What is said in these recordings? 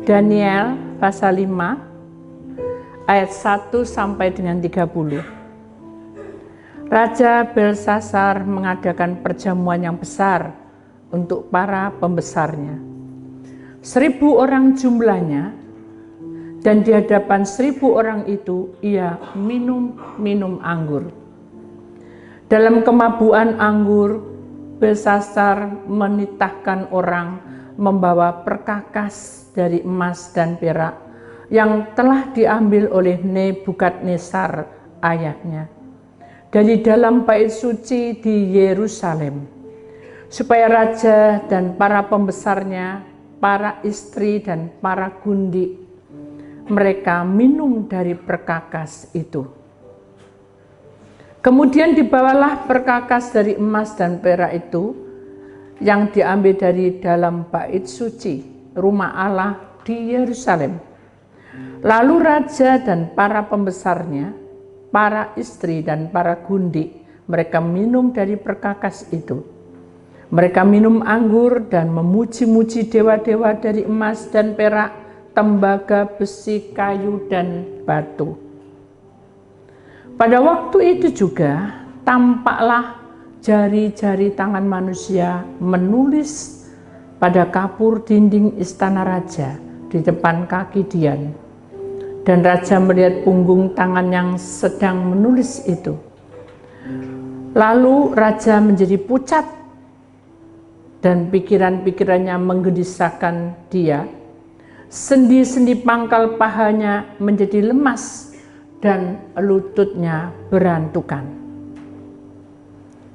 Daniel pasal 5 ayat 1 sampai dengan 30. Raja Belsasar mengadakan perjamuan yang besar untuk para pembesarnya. 1.000 orang jumlahnya, dan di hadapan 1.000 orang itu ia minum anggur. Dalam kemabuan anggur, Belsasar menitahkan orang membawa perkakas dari emas dan perak yang telah diambil oleh Nebukadnezar ayahnya dari dalam bait suci di Yerusalem, supaya raja dan para pembesarnya, para istri dan para gundik, mereka minum dari perkakas itu. Kemudian dibawalah perkakas dari emas dan perak itu yang diambil dari dalam bait suci rumah Allah di Yerusalem. Lalu raja dan para pembesarnya, para istri dan para gundik, mereka minum dari perkakas itu. Mereka minum anggur dan memuji-muji dewa-dewa dari emas dan perak, tembaga, besi, kayu, dan batu. Pada waktu itu juga tampaklah jari-jari tangan manusia menulis pada kapur dinding istana raja di depan kaki Dian. Dan raja melihat punggung tangan yang sedang menulis itu. Lalu raja menjadi pucat dan pikiran-pikirannya menggelisahkan dia. Sendi-sendi pangkal pahanya menjadi lemas dan lututnya berantukan.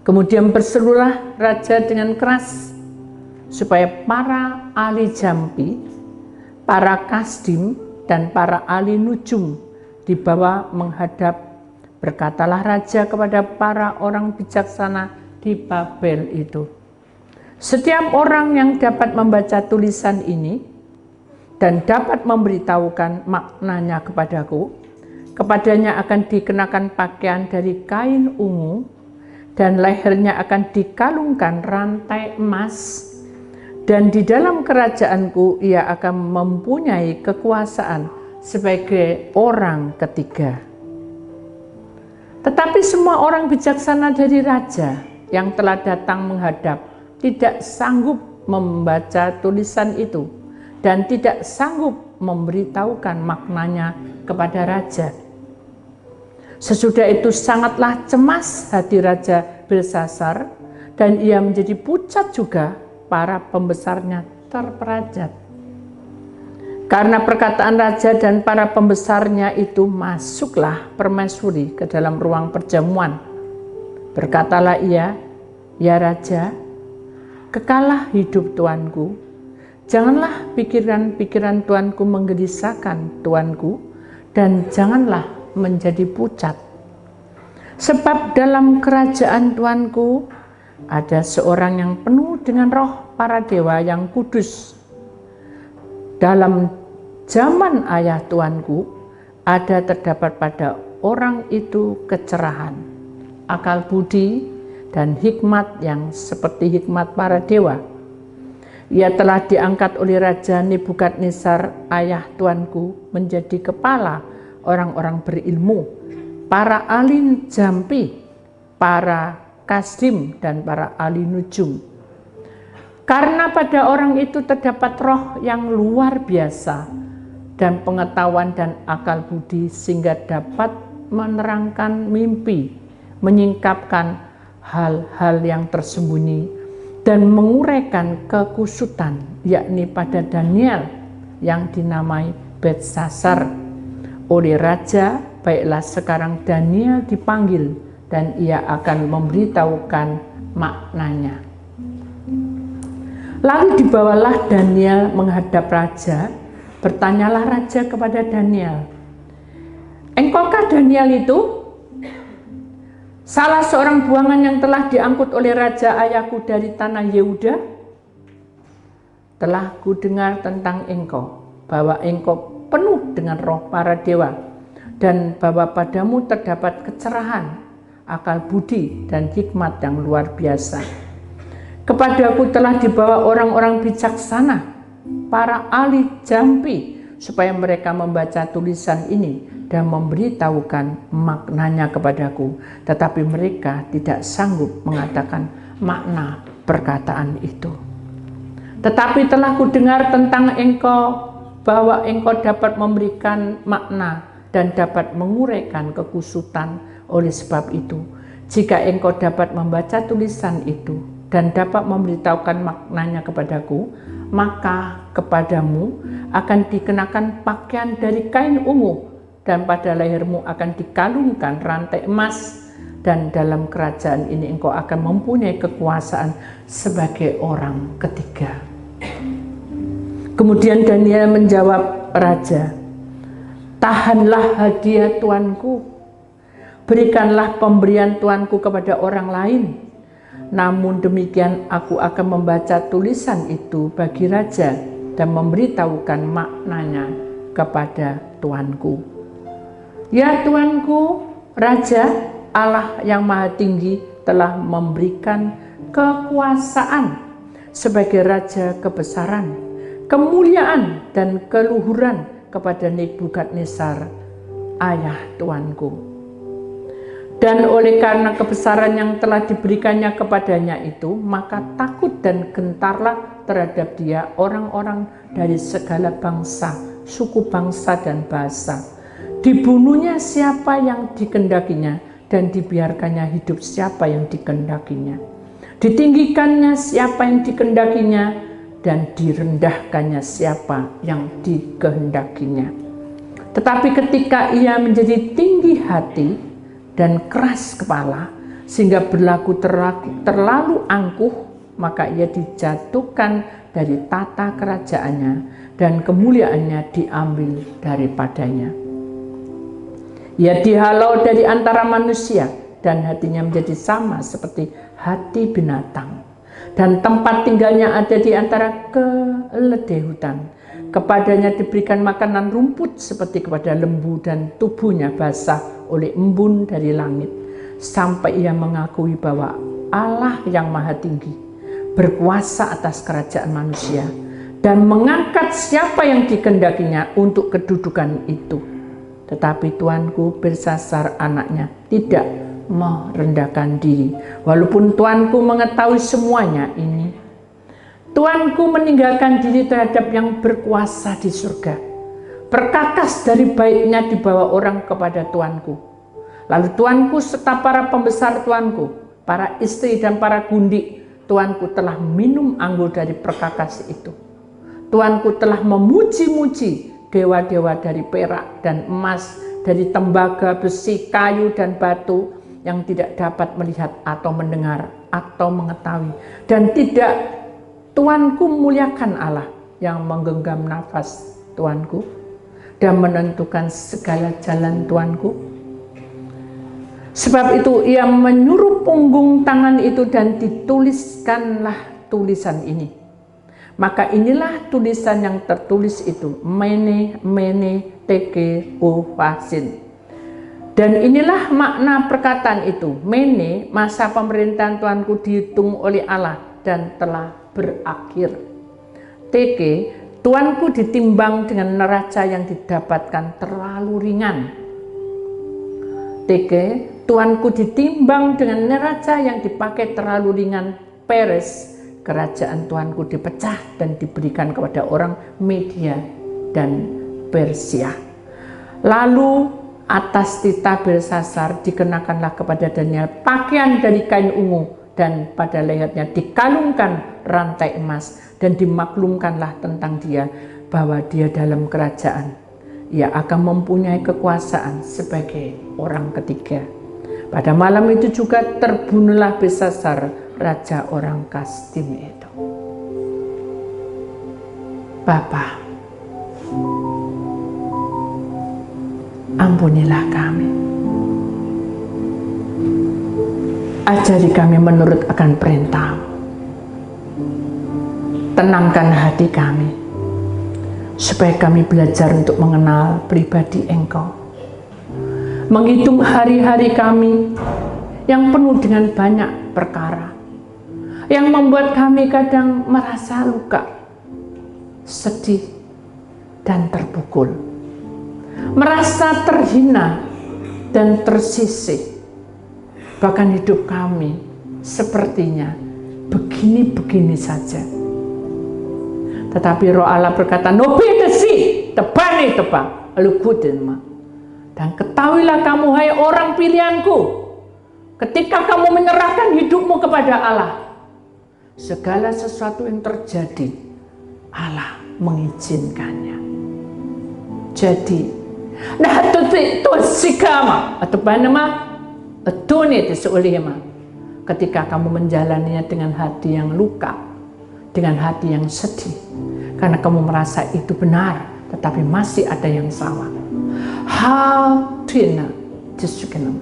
Kemudian berserulah raja dengan keras supaya para ahli jampi, para kasdim, dan para ahli nujum dibawa menghadap. Berkatalah raja kepada para orang bijaksana di Babel itu, setiap orang yang dapat membaca tulisan ini dan dapat memberitahukan maknanya kepadaku, kepadanya akan dikenakan pakaian dari kain ungu, dan lehernya akan dikalungkan rantai emas, dan di dalam kerajaanku ia akan mempunyai kekuasaan sebagai orang ketiga. Tetapi semua orang bijaksana dari raja yang telah datang menghadap tidak sanggup membaca tulisan itu dan tidak sanggup memberitahukan maknanya kepada raja. Sesudah itu sangatlah cemas hati Raja Belsasar, dan ia menjadi pucat juga. Para pembesarnya terperajat karena perkataan raja dan para pembesarnya itu. Masuklah permaisuri ke dalam ruang perjamuan. Berkatalah ia, ya raja, kekalah hidup tuanku, janganlah pikiran-pikiran tuanku menggelisahkan tuanku, dan janganlah menjadi pucat. Sebab dalam kerajaan tuanku ada seorang yang penuh dengan roh para dewa yang kudus. Dalam zaman ayah tuanku ada terdapat pada orang itu kecerahan, akal budi, dan hikmat yang seperti hikmat para dewa. Ia telah diangkat oleh Raja Nebukadnezar ayah tuanku menjadi kepala orang-orang berilmu, para ahli jampi, para kasdim, dan para ahli nujum. Karena pada orang itu terdapat roh yang luar biasa dan pengetahuan dan akal budi, sehingga dapat menerangkan mimpi, menyingkapkan hal-hal yang tersembunyi, dan menguraikan kekusutan, yakni pada Daniel yang dinamai Belsasar oleh raja. Baiklah, sekarang Daniel dipanggil dan ia akan memberitahukan maknanya. Lalu dibawalah Daniel menghadap raja. Bertanyalah raja kepada Daniel, engkaukah Daniel itu salah seorang buangan yang telah diangkut oleh raja ayahku dari tanah Yehuda? Telah ku dengar tentang engkau, bahwa engkau penuh dengan roh para dewa, dan bahwa padamu terdapat kecerahan, akal budi, dan hikmat yang luar biasa. Kepadaku telah dibawa orang-orang bijaksana para ahli jampi supaya mereka membaca tulisan ini dan memberitahukan maknanya kepadaku, tetapi mereka tidak sanggup mengatakan makna perkataan itu. Tetapi telah kudengar tentang engkau, bahwa engkau dapat memberikan makna dan dapat menguraikan kekusutan. Oleh sebab itu, jika engkau dapat membaca tulisan itu dan dapat memberitahukan maknanya kepadaku, maka kepadamu akan dikenakan pakaian dari kain ungu, dan pada lehermu akan dikalungkan rantai emas, dan dalam kerajaan ini engkau akan mempunyai kekuasaan sebagai orang ketiga. Kemudian Daniel menjawab raja, tahanlah hadiah tuanku, berikanlah pemberian tuanku kepada orang lain. Namun demikian aku akan membaca tulisan itu bagi raja dan memberitahukan maknanya kepada tuanku. Ya tuanku, raja, Allah yang Maha Tinggi telah memberikan kekuasaan sebagai raja kebesaran, kemuliaan dan keluhuran kepada Nebukadnezar, ayah tuanku. Dan oleh karena kebesaran yang telah diberikannya kepadanya itu, maka takut dan gentarlah terhadap dia orang-orang dari segala bangsa, suku bangsa dan bahasa. Dibunuhnya siapa yang dikehendakinya, dan dibiarkannya hidup siapa yang dikehendakinya. Ditinggikannya siapa yang dikehendakinya, dan direndahkannya siapa yang dikehendakinya. Tetapi ketika ia menjadi tinggi hati dan keras kepala, sehingga berlaku terlalu angkuh, maka ia dijatuhkan dari tata kerajaannya, dan kemuliaannya diambil daripadanya. Ia dihalau dari antara manusia, dan hatinya menjadi sama seperti hati binatang, dan tempat tinggalnya ada di antara keledai hutan. Kepadanya diberikan makanan rumput seperti kepada lembu, dan tubuhnya basah oleh embun dari langit, sampai ia mengakui bahwa Allah yang Maha Tinggi berkuasa atas kerajaan manusia, dan mengangkat siapa yang dikehendakinya untuk kedudukan itu. Tetapi tuanku Belsasar anaknya tidak merendahkan diri, walaupun tuanku mengetahui semuanya ini. Tuanku meninggalkan diri terhadap yang berkuasa di surga, perkakas dari baiknya dibawa orang kepada tuanku. Lalu tuanku serta para pembesar tuanku, para istri dan para gundik tuanku telah minum anggur dari perkakas itu. Tuanku telah memuji-muji dewa-dewa dari perak dan emas, dari tembaga, besi, kayu, dan batu, yang tidak dapat melihat atau mendengar atau mengetahui. Dan tidak tuanku muliakan Allah yang menggenggam nafas tuanku dan menentukan segala jalan tuanku. Sebab itu ia menyuruh punggung tangan itu dan dituliskanlah tulisan ini. Maka inilah tulisan yang tertulis itu, Mene, Mene, Teke, Upasin. Dan inilah makna perkataan itu, Mene, masa pemerintahan tuanku dihitung oleh Allah dan telah berakhir. Teke, tuanku ditimbang dengan neraca yang didapatkan terlalu ringan. Teke, tuanku ditimbang dengan neraca yang dipakai terlalu ringan. Peres, kerajaan tuanku dipecah dan diberikan kepada orang Media dan Persia. Lalu atas tita Belsasar dikenakanlah kepada Daniel pakaian dari kain ungu, dan pada lehernya dikalungkan rantai emas, dan dimaklumkanlah tentang dia bahwa dia dalam kerajaan. Ia akan mempunyai kekuasaan sebagai orang ketiga. Pada malam itu juga terbunuhlah Belsasar, raja orang Kasdim itu. Bapa, ampunilah kami. Ajari kami menurut akan perintah. Tenangkan hati kami, supaya kami belajar untuk mengenal pribadi Engkau. Menghitung hari-hari kami yang penuh dengan banyak perkara, yang membuat kami kadang merasa luka. sedih, dan terpukul. Merasa terhina dan tersisih. Bahkan hidup kami sepertinya begini-begini saja. Tetapi Roh Allah berkata, "Nobedesi, tebani tebang, alukudenma." Dan ketahuilah kamu, hai orang pilihanku, ketika kamu menyerahkan hidupmu kepada Allah, segala sesuatu yang terjadi, Allah mengizinkannya. Jadi, nah itu sikama atau panama itu seulihma. Ketika kamu menjalaninya dengan hati yang luka, dengan hati yang sedih, karena kamu merasa itu benar, tetapi masih ada yang salah. Hautina disukenam.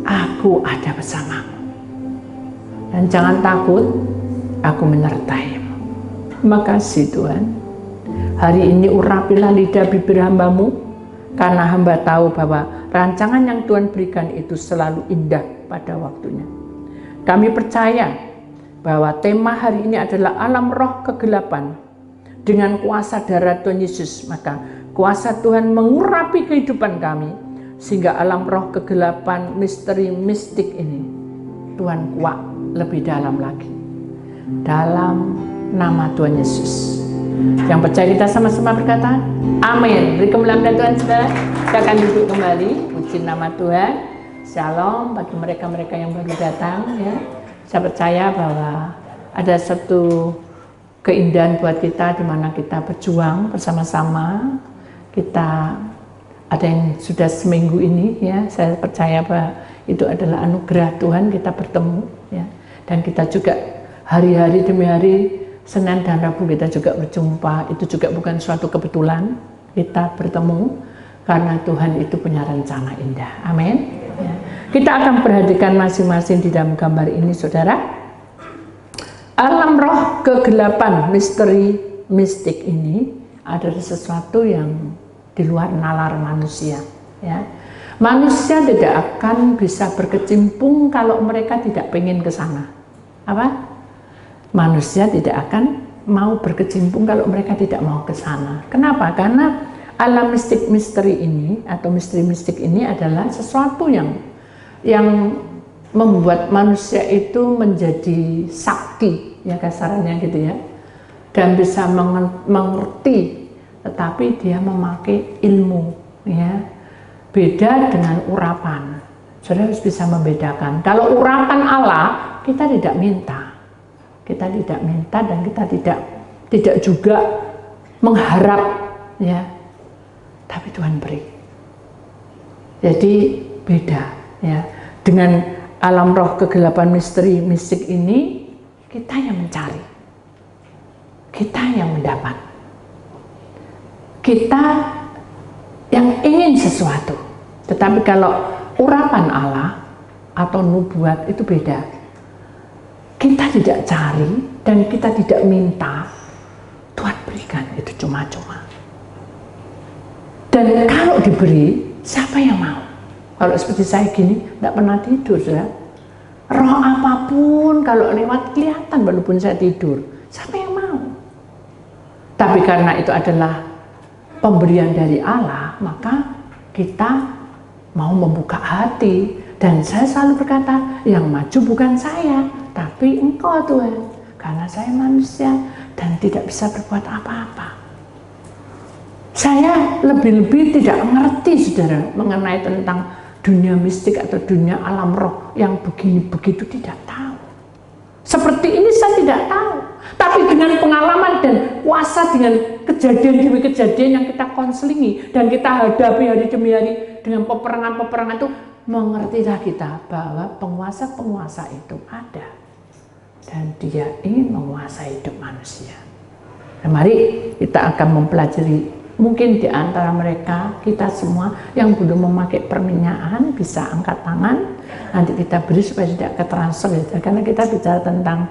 Aku ada bersamamu. Dan jangan takut, aku menyertaimu. Makasih Tuhan. Hari ini urapilah lidah bibir hambamu, karena hamba tahu bahwa rancangan yang Tuhan berikan itu selalu indah pada waktunya. Kami percaya bahwa tema hari ini adalah alam roh kegelapan. Dengan kuasa darah Tuhan Yesus, maka kuasa Tuhan mengurapi kehidupan kami, sehingga alam roh kegelapan misteri mistik ini Tuhan kuat lebih dalam lagi. Dalam nama Tuhan Yesus. Yang percaya kita sama-sama berkata, amin. Beri kemuliaan Tuhan saudara. Kita akan duduk kembali. Puji nama Tuhan. Shalom bagi mereka-mereka yang baru datang ya. Saya percaya bahwa ada satu keindahan buat kita di mana kita berjuang bersama-sama. Kita ada yang sudah seminggu ini ya. Saya percaya bahwa itu adalah anugerah Tuhan kita bertemu ya. Dan kita juga hari-hari demi hari, Senin dan Rabu kita juga berjumpa. Itu juga bukan suatu kebetulan kita bertemu, karena Tuhan itu punya rencana indah. Amin ya. Kita akan perhatikan masing-masing di dalam gambar ini saudara. Alam roh kegelapan misteri mistik ini adalah sesuatu yang di luar nalar manusia ya. Manusia tidak akan bisa berkecimpung kalau mereka tidak pengen ke sana. Apa? Manusia tidak akan mau berkecimpung kalau mereka tidak mau ke sana. Kenapa? Karena alam mistik misteri ini atau misteri mistik ini adalah sesuatu yang membuat manusia itu menjadi sakti ya, kasarnya gitu ya, dan bisa mengerti, tetapi dia memakai ilmu ya. Beda dengan urapan. Saudara harus bisa membedakan. Kalau urapan Allah, kita tidak minta. Kita tidak minta dan kita tidak juga mengharap ya. Tapi Tuhan beri. Jadi beda ya. Dengan alam roh kegelapan misteri mistik ini, kita yang mencari. Kita yang mendapat. Kita yang ingin sesuatu. Tetapi kalau urapan Allah atau nubuat itu beda. Kita tidak cari dan kita tidak minta, Tuhan berikan itu cuma-cuma. Dan kalau diberi, siapa yang mau? Kalau seperti saya gini, tidak pernah tidur ya. Roh apapun kalau lewat kelihatan walaupun saya tidur, siapa yang mau? Tapi karena itu adalah pemberian dari Allah, maka kita mau membuka hati. Dan saya selalu berkata, yang maju bukan saya, tapi Engkau Tuhan. Karena saya manusia dan tidak bisa berbuat apa-apa. Saya lebih-lebih tidak mengerti saudara mengenai tentang dunia mistik atau dunia alam roh yang begini begitu, tidak tahu. Seperti ini saya tidak tahu. Tapi dengan pengalaman dan kuasa, dengan kejadian demi kejadian yang kita konselingi dan kita hadapi hari demi hari dengan peperangan-peperangan itu, mengertilah kita bahwa penguasa-penguasa itu ada dan dia ingin menguasai hidup manusia. Nah, mari kita akan mempelajari. Mungkin di antara mereka, kita semua yang belum memakai perminyakan bisa angkat tangan. Nanti kita beri supaya tidak ketransfer ya. Karena kita bicara tentang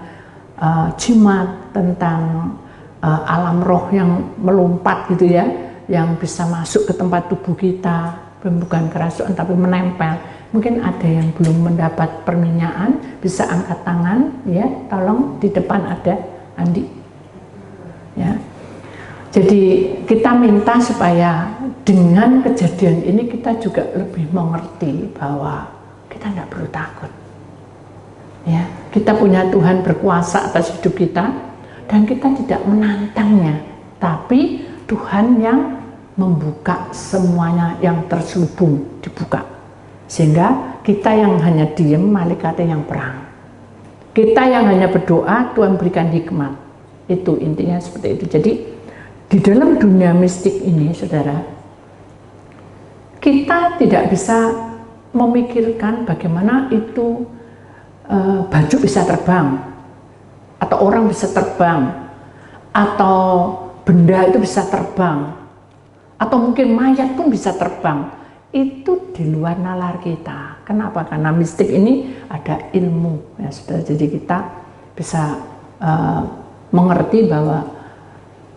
jimat, tentang alam roh yang melompat gitu ya, yang bisa masuk ke tempat tubuh kita, bukan kerasukan tapi menempel. Mungkin ada yang belum mendapat perminyakan, bisa angkat tangan ya. Tolong di depan ada Andi ya. Jadi kita minta supaya dengan kejadian ini kita juga lebih mengerti bahwa kita tidak perlu takut. Ya, kita punya Tuhan berkuasa atas hidup kita dan kita tidak menantangnya, tapi Tuhan yang membuka semuanya yang terselubung dibuka, sehingga kita yang hanya diem, malaikatnya yang perang. Kita yang hanya berdoa, Tuhan berikan hikmat. Itu intinya seperti itu. Jadi di dalam dunia mistik ini, saudara, kita tidak bisa memikirkan bagaimana itu baju bisa terbang, atau orang bisa terbang, atau benda itu bisa terbang, atau mungkin mayat pun bisa terbang. Itu di luar nalar kita. Kenapa? Karena mistik ini ada ilmu, ya saudara. Jadi kita bisa mengerti bahwa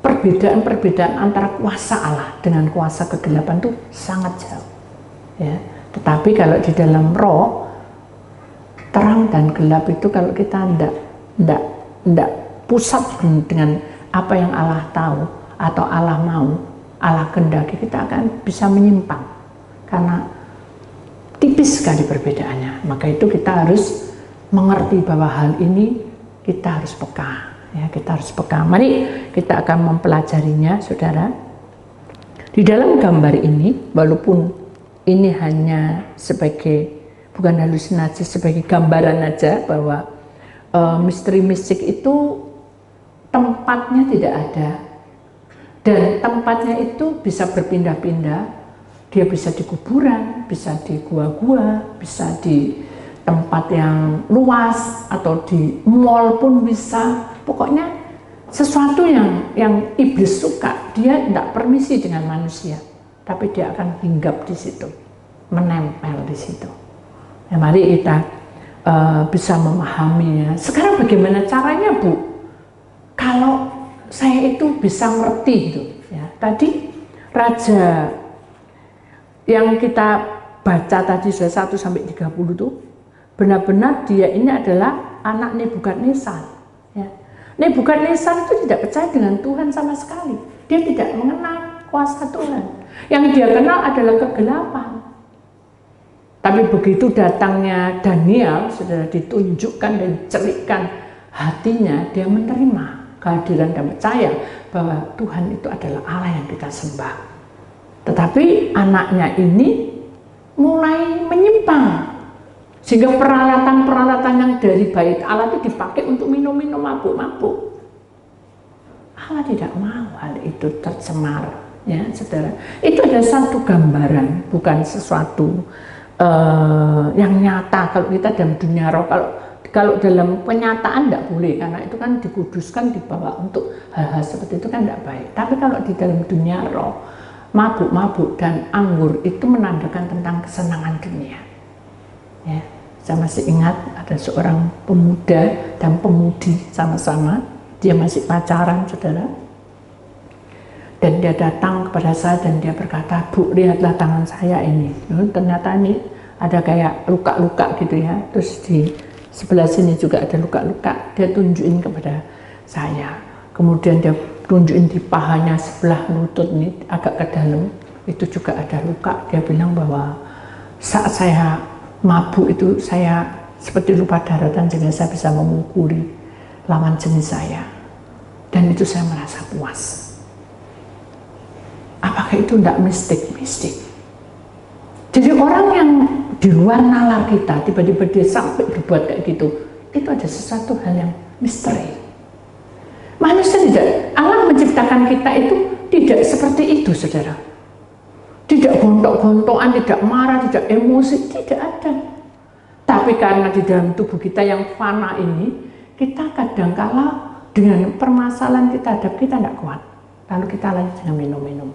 perbedaan-perbedaan antara kuasa Allah dengan kuasa kegelapan itu sangat jauh. Ya. Tetapi kalau di dalam roh, terang dan gelap itu kalau kita tidak pusat dengan apa yang Allah tahu atau Allah mau, Allah kehendaki, kita akan bisa menyimpang karena tipis sekali perbedaannya. Maka itu kita harus mengerti bahwa hal ini kita harus peka. Ya, kita harus peka. Mari kita akan mempelajarinya, saudara. Di dalam gambar ini, walaupun ini hanya sebagai, bukan halusinasi, sebagai gambaran aja bahwa misteri mistik itu tempatnya tidak ada. Dan tempatnya itu bisa berpindah-pindah. Dia bisa di kuburan, bisa di gua-gua, bisa di tempat yang luas, atau di mall pun bisa. Pokoknya sesuatu yang iblis suka, dia tidak permisi dengan manusia, tapi dia akan hinggap di situ, menempel di situ. Ya, mari kita bisa memahaminya. Sekarang bagaimana caranya, Bu? Kalau saya itu bisa ngerti itu, ya. Tadi raja yang kita baca tadi sudah 1 sampai 30 itu benar-benar dia ini adalah anak Nebukadnezar. Ya. Nebukadnezar itu tidak percaya dengan Tuhan sama sekali. Dia tidak mengenal kuasa Tuhan. Yang dia kenal adalah kegelapan. Tapi begitu datangnya Daniel, sudah ditunjukkan dan celikkan hatinya, dia menerima kehadiran dan percaya bahwa Tuhan itu adalah Allah yang kita sembah. Tetapi anaknya ini mulai menyimpang, sehingga peralatan-peralatan yang dari bait Allah itu dipakai untuk minum-minum mabuk-mabuk. Allah tidak mau hal itu tercemar, ya saudara. Itu adalah satu gambaran, bukan sesuatu yang nyata. Kalau kita dalam dunia roh, kalau dalam penyataan tidak boleh, karena itu kan dikuduskan, dibawa untuk hal-hal seperti itu kan tidak baik. Tapi kalau di dalam dunia roh, mabuk-mabuk dan anggur itu menandakan tentang kesenangan dunia. Ya, saya masih ingat ada seorang pemuda dan pemudi sama-sama, dia masih pacaran, saudara. Dan dia datang kepada saya dan dia berkata, "Bu, lihatlah tangan saya ini." Ternyata ini ada kayak luka-luka gitu ya. Terus di sebelah sini juga ada luka-luka. Dia tunjukin kepada saya. Kemudian dia tunjukin di pahanya sebelah lutut ini agak ke dalam. Itu juga ada luka. Dia bilang bahwa saat saya mabuk itu saya seperti lupa daratan, sehingga saya bisa memukuli lawan jenis saya. Dan itu saya merasa puas. Apakah itu tidak mistik? Jadi orang yang di luar nalar kita, tiba-tiba dia sampai berbuat kayak gitu, itu ada sesuatu hal yang misteri. Manusia tidak, Allah menciptakan kita itu tidak seperti itu, saudara. Tidak gontok-gontokan, tidak marah, tidak emosi, tidak ada. Tapi karena di dalam tubuh kita yang fana ini, kita kadangkala dengan permasalahan kita kita tidak kuat. Lalu kita lanjut dengan minum-minum.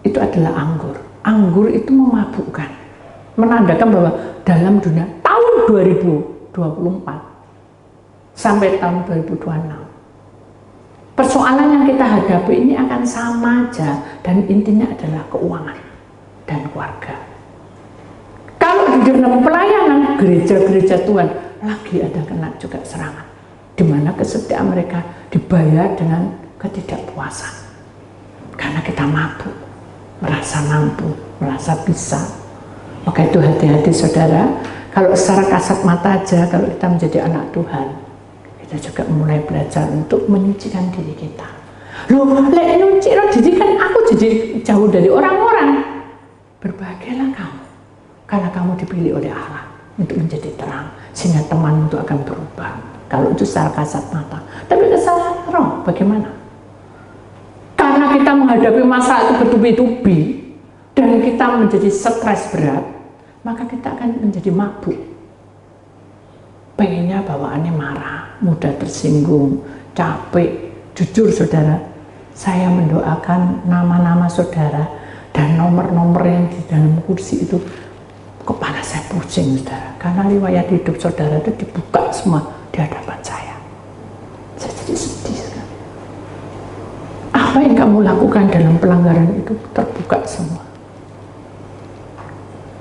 Itu adalah anggur. Anggur itu memabukkan, menandakan bahwa dalam dunia tahun 2024 sampai tahun 2026, persoalan yang kita hadapi ini akan sama aja, dan intinya adalah keuangan dan keluarga. Kalau di dalam pelayanan gereja-gereja Tuhan lagi ada kena juga serangan, di mana kesetiaan mereka dibayar dengan ketidakpuasan. Karena kita mabuk, merasa mampu, merasa bisa. Maka itu hati-hati saudara, kalau secara kasat mata aja, kalau kita menjadi anak Tuhan, kita juga mulai belajar untuk menyucikan diri kita. Loh, lek nyuci diri kan aku jadi jauh dari orang-orang. Berbahagialah kamu, karena kamu dipilih oleh Allah untuk menjadi terang, sehingga teman itu akan berubah. Kalau itu secara kasat mata. Tapi kesalahan roh bagaimana? Karena kita menghadapi masalah itu bertubi-tubi dan kita menjadi stres berat, maka kita akan menjadi mabuk. Pengennya bawaannya marah, mudah tersinggung, capek. Jujur saudara, saya mendoakan nama-nama saudara dan nomor-nomor yang di dalam kursi itu, kepala saya pusing saudara, karena riwayat hidup saudara itu dibuka semua di hadapan saya. Saya jadi sedih sekali. Apa yang kamu lakukan dalam pelanggaran itu terbuka semua.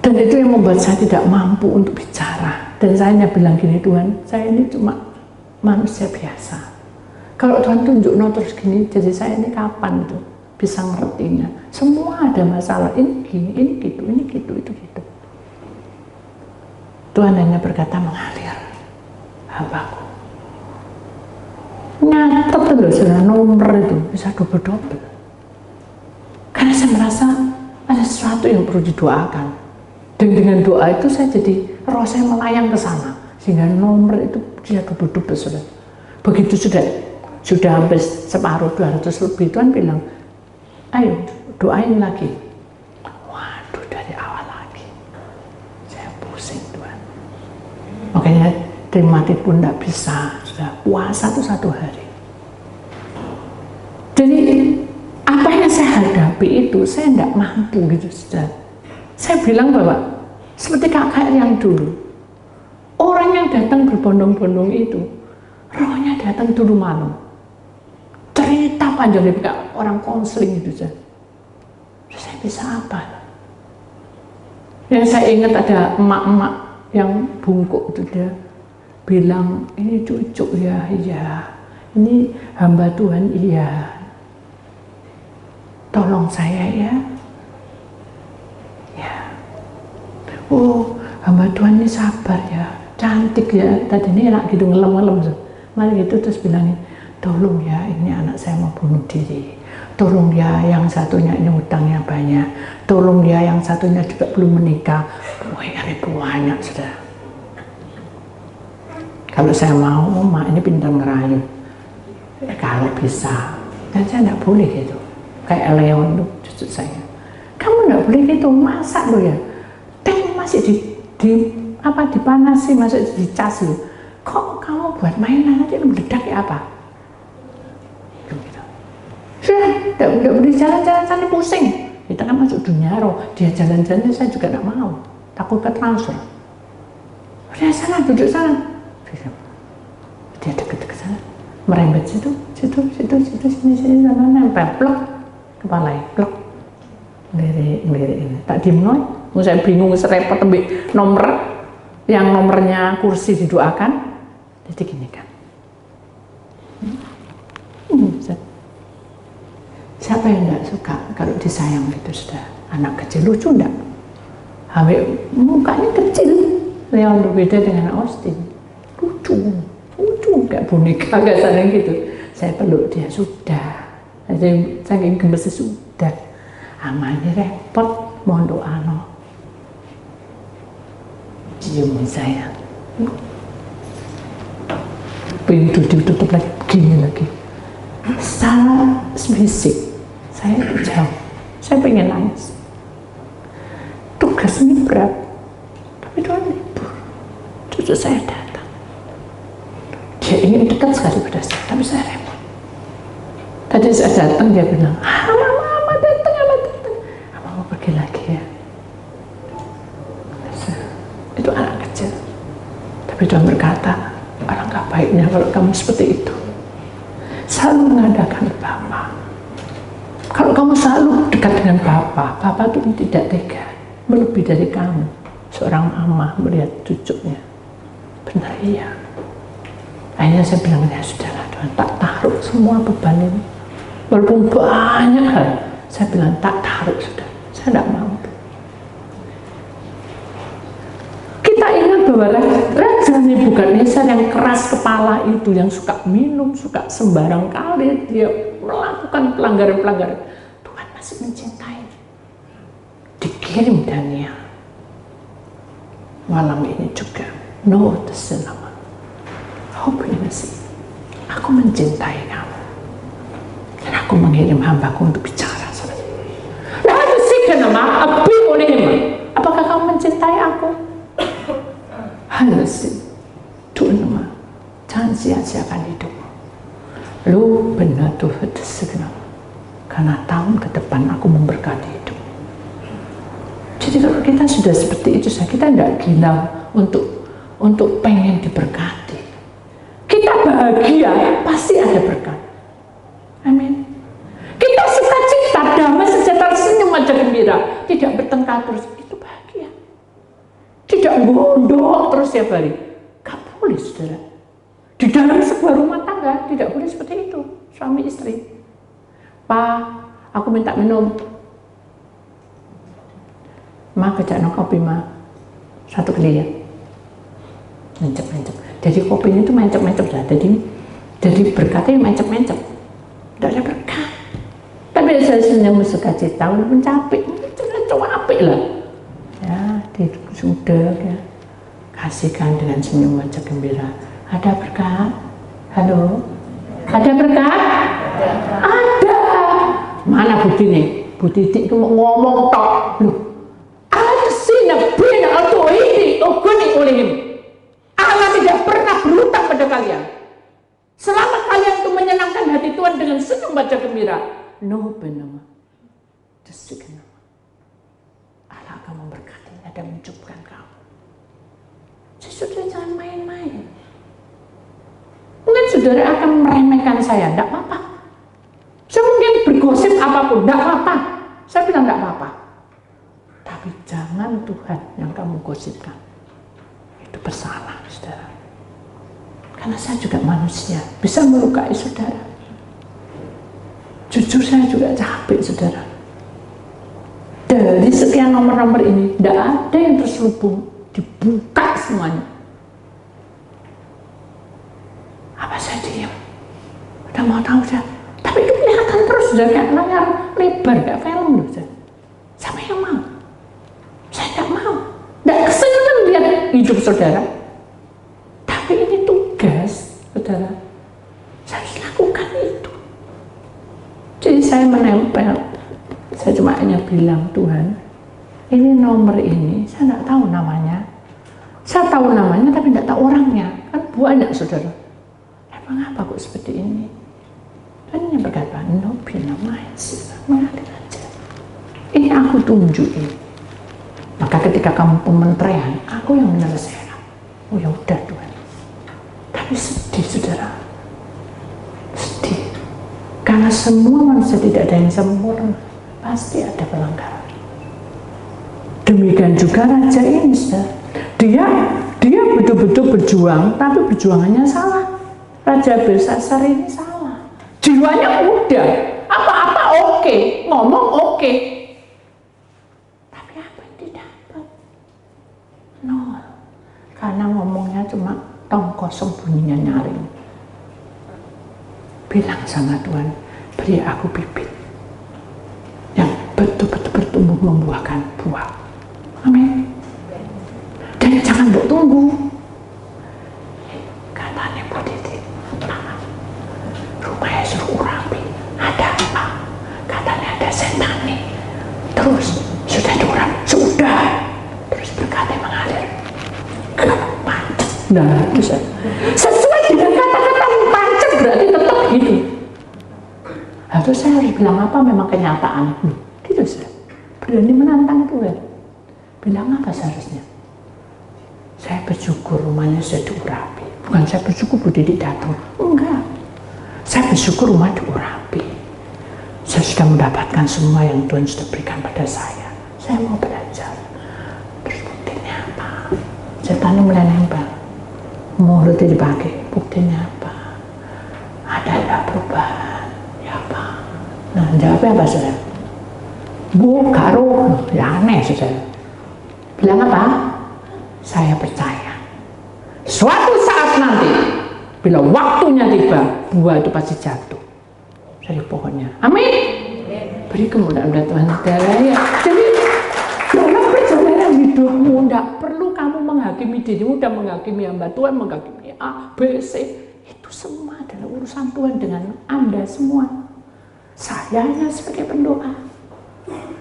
Dan itu yang membuat saya tidak mampu untuk bicara. Dan saya hanya bilang gini, Tuhan, saya ini cuma manusia biasa. Kalau Tuhan tunjuk terus gini, jadi saya ini kapan itu bisa ngertinya? Semua ada masalah, ini gini, ini gitu, itu gitu. Tuhan hanya berkata, mengalir hambaku. Nyatet terus nomor itu bisa double-double. Karena saya merasa ada sesuatu yang perlu didoakan. Dan dengan doa itu saya jadi, roh saya melayang ke sana. Sehingga nomor itu dia double-double sudah. Begitu sudah hampir separuh 200 lebih, Tuhan bilang, ayo doain lagi. Waduh, dari awal lagi. Saya pusing Tuhan. Makanya mati pun tidak bisa, sudah puasa itu 1 hari. Jadi apa yang saya hadapi itu saya tidak mampu gitu sudah. Saya bilang bahwa seperti kakak yang dulu, orang yang datang berbondong-bondong itu, rohnya datang dulu malam, cerita panjang dari orang konseling itu saja. Saya bisa apa? Yang saya ingat ada emak-emak yang bungkuk itu, dia bilang, ini cucu ya, iya, ini hamba Tuhan, iya, tolong saya ya. Ya, oh hamba Tuhan ini sabar ya, cantik ya, tadi ini enak gitu ngelem-ngelem, mari gitu terus bilangin, tolong ya, ini anak saya mau bunuh diri, tolong ya, yang satunya ini hutangnya banyak, tolong ya, yang satunya juga belum menikah. Wah, ini banyak sudah. Kalau saya mau, mak ini pintar ngerayu. Kalau bisa, dan saya tidak boleh gitu. Kayak Leon tuh, cucu saya. Kamu tidak boleh gitu, masak lo ya. Teh masih dipanasi, masih dicas lo. Kok kamu buat mainan nanti meledak ya apa? Gitu. Sudah, tidak boleh jalan-jalan sana pusing. Kita kan masuk dunia roh, dia jalan-jalan saya juga tidak mau. Takut ke transfer. Udah sana, duduk sana. Dia deket-deket sana, merembet situ, sini, sana, nempel, plok, kepala, plok, lirik ini. Tak diem noy, saya bingung, serepot tembik nomor, yang nomornya kursi didoakan, jadi gini kan. Siapa yang tidak suka kalau disayang gitu sudah? Anak kecil lucu enggak? Mukanya kecil, yang berbeda dengan Austin. Lucu kayak boneka, kayak sana gitu. Saya peluk dia, sudah. Saya ingin gemes, sudah. Amalnya repot, mohon doa no. Cium saya. Pintu ditutup lagi, begini lagi. Secara fisik, saya jauh. Saya pengen nangis. Tugas ini berat, tapi Tuhan libur. Cucu saya datang. Dia ingin dekat sekali pada saya, tapi saya repot. Tadi saya datang, dia bilang, mama datang. Mama mau pergi lagi ya. Itu anak kecil. Tapi Tuhan berkata, alangkah baiknya kalau kamu seperti itu. Selalu mengadakan Bapa. Kalau kamu selalu dekat dengan Bapa itu tidak tega, melebih dari kamu. Seorang mama melihat cucunya. Benar iya. Akhirnya saya bilang, ya sudahlah Tuhan, tak taruh semua beban ini Walaupun banyak hal, saya bilang tak taruh sudah, saya tidak mampu. Kita ingat bahwa Raja Nebukadnezar yang keras kepala itu, yang suka minum, suka sembarang kali dia melakukan pelanggaran-pelanggaran, Tuhan masih mencintai. Dikirim Daniel malam ini juga, no tersenama, hope innocent. Aku mencintai kamu dan aku mengirim hambaku untuk bicara. Lalu sih kenapa? Abi oleh apakah kamu mencintai aku? Halus, Tuhan nama, jangan sia-siakan hidupmu. Lu benar Tuhan tersenama, karena tahun ke depan aku memberkati hidup. Jadi kalau kita sudah seperti itu, kita tidak gila untuk pengen diberkati. Kita bahagia, pasti ada berkat. Amin. Kita sukacita, damai, sejahtera, senyum aja gembira, tidak bertengkar terus, itu bahagia. Tidak gondok terus tiap hari. Gak boleh, saudara. Di dalam sebuah rumah tangga tidak boleh seperti itu, suami istri. Pak, aku minta minum. Ma, kejadian kopi, ma. Satu kali ya. Mencep-mencep. Jadi kopinya itu mencep-mencep dah. Jadi berkatnya mencep-mencep. Tidak ada berkat. Tapi saya senyum sukacita, walaupun capek. Coba apik lah. Ya, sudah ya. Kasihkan dengan senyum wajah gembira. Ada berkat? Halo? Ada berkat? Ada. Mana Budi nih? Budi itu ngomong tok. Loh. Allah tidak pernah berhutang pada kalian. Selama kalian itu menyenangkan hati Tuhan dengan senyum wajah gembira, no benama, Allah akan memberkatinya dan mencukupkan kamu. Saudara jangan main-main. Mungkin saudara akan meremehkan saya, tidak apa-apa. Saya mungkin bergosip apapun, tidak apa-apa. Saya bilang tidak apa-apa. Tapi jangan Tuhan yang kamu gosipkan. Itu bersalah, saudara. Karena saya juga manusia, bisa melukai saudara. Jujur saya juga capek, saudara. Dari sekian nomor-nomor ini, tidak ada yang terselubung, dibuka semuanya. Apa saya diam? Udah mau tahu saya, tapi itu kelihatan terus, saudara, kayak layar lebar, kayak film loh, saudara. Siapa yang mau? Saya tidak mau. Tidak kesenangan lihat hidup saudara. Tapi ini tugas, saudara. Saya harus lakukan itu. Jadi saya menempel. Saya cuma hanya bilang, Tuhan, ini nomor ini, saya tidak tahu namanya. Saya tahu namanya tapi tidak tahu orangnya. Kan banyak, saudara. Emang apa kok seperti ini? Dan ini berkata, no binamai, mengalir aja. Ini aku tunjukin. Maka ketika kamu pementerian, aku yang menyelesaikan. Oh ya udah Tuhan. Tapi sedih, saudara. Sedih. Karena semua manusia tidak ada yang sempurna. Pasti ada pelanggaran. Demikian juga raja ini, saudara. Dia betul-betul berjuang, tapi perjuangannya salah. Raja Belsasar ini salah. Jiwanya udah. Apa-apa oke. Ngomong oke. Nol, karena ngomongnya cuma tong kosong, bunyinya nyaring. Bilang sama Tuhan, beri aku bibit yang betul-betul bertumbuh membuahkan buah. Amin. Dan jangan mbok tunggu. Katanya Bu Titi, rumahnya suruh urapi. Ada apa? Katanya ada setan nih. Terus sudah diurap, sudah. Terus berkatnya mengalir. Pancet. Nah, bisa. Sesuai dengan kata-kata pancet berarti tetap hidup. Lalu saya harus bilang apa? Memang kenyataan. Gitu sih. Berani menantang Tuhan. Bilang apa seharusnya? Saya bersyukur rumahnya sudah diurapi. Bukan saya bersyukur Bu Didi datang. Enggak. Saya bersyukur rumah diurapi. Saya sudah mendapatkan semua yang Tuhan sudah berikan pada saya. Saya mau belajar. Setannya mulai nempel, mulutnya dipakai, buktinya apa? Ada perubahan, ya apa? Nah, jawabnya apa saudara? Bu, karo, ya aneh saudara. Bilang apa? Saya percaya. Suatu saat nanti, bila waktunya tiba, buah itu pasti jatuh dari pohonnya. Amin. Beri kemudahan Tuhan saudara ya. Jadi dalam perjalanan hidupmu tidak perlu kamu menghakimi dirimu dan menghakimi hamba Tuhan, menghakimi A, B, C. Itu semua adalah urusan Tuhan dengan Anda semua. Saya hanya sebagai pendoa.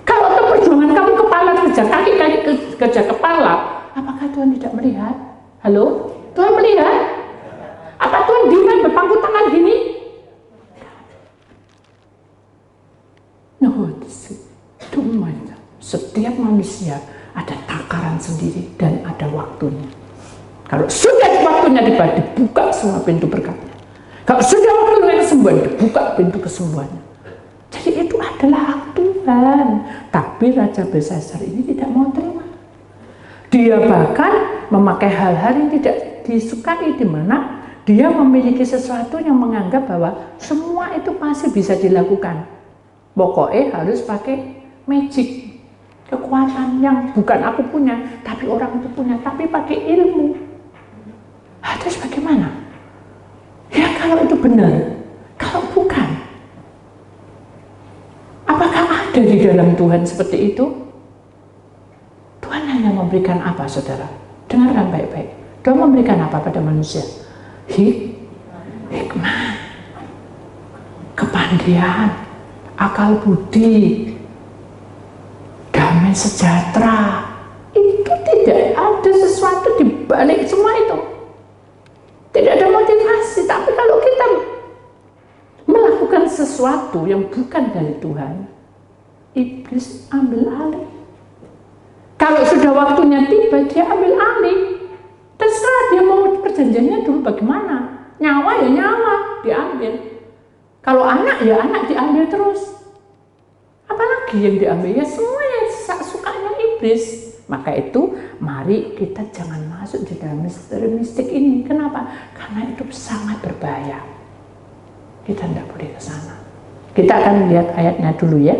Kalau itu perjuangan kamu kepala kerja kaki, kaki kerja kepala, apakah Tuhan tidak melihat? Halo? Tuhan melihat? Apa Tuhan diam berpangku tangan gini? No, setiap manusia ada takaran sendiri dan ada waktunya. Kalau sudah waktunya dibuka semua pintu berkatnya. Kalau sudah waktunya kesembuhan, dibuka pintu kesembuhannya. Jadi itu adalah hak Tuhan. Tapi Raja Belshazzar ini tidak mau terima. Dia bahkan memakai hal-hal yang tidak disukai, di mana dia memiliki sesuatu yang menganggap bahwa semua itu pasti bisa dilakukan. Pokoknya harus pakai magic, kekuatan yang bukan aku punya, tapi orang itu punya, tapi pakai ilmu. Terus bagaimana? Ya kalau itu benar, kalau bukan, apakah ada di dalam Tuhan seperti itu? Tuhan hanya memberikan apa, saudara? Dengarkan baik-baik. Tuhan memberikan apa pada manusia? Hikmah, kepandaian, akal budi, damai sejahtera. Itu tidak ada sesuatu di balik semua itu. Tidak ada motivasi. Tapi kalau kita melakukan sesuatu yang bukan dari Tuhan, iblis ambil alih. Kalau sudah waktunya tiba, dia ambil alih. Dan setelah dia mau perjanjiannya dulu bagaimana? Nyawa ya nyawa, diambil. Kalau anak ya anak diambil terus. Apalagi yang diambil? Ya semuanya sukanya iblis. Maka itu mari kita jangan masuk di dalam misteri mistik ini. Kenapa? Karena itu sangat berbahaya. Kita tidak boleh ke sana. Kita akan lihat ayatnya dulu ya.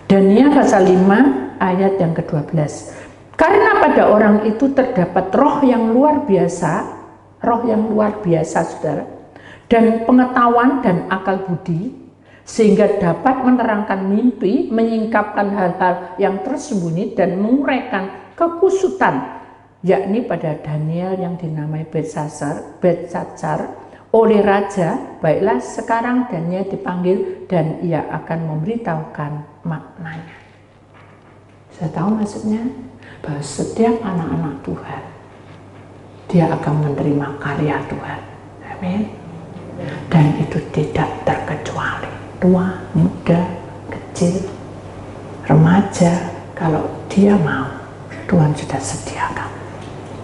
Daniel pasal 5 ayat yang ke-12. Karena pada orang itu terdapat roh yang luar biasa, saudara, dan pengetahuan dan akal budi, sehingga dapat menerangkan mimpi, menyingkapkan hal-hal yang tersembunyi dan menguraikan kekusutan, yakni pada Daniel yang dinamai Belshazzar oleh raja. Baiklah, sekarang Daniel dipanggil dan ia akan memberitahukan maknanya. Saya tahu maksudnya bahwa setiap anak-anak Tuhan, dia akan menerima karya Tuhan. Amin. Dan itu tidak terkecuali tua, muda, kecil, remaja. Kalau dia mau, Tuhan sudah sediakan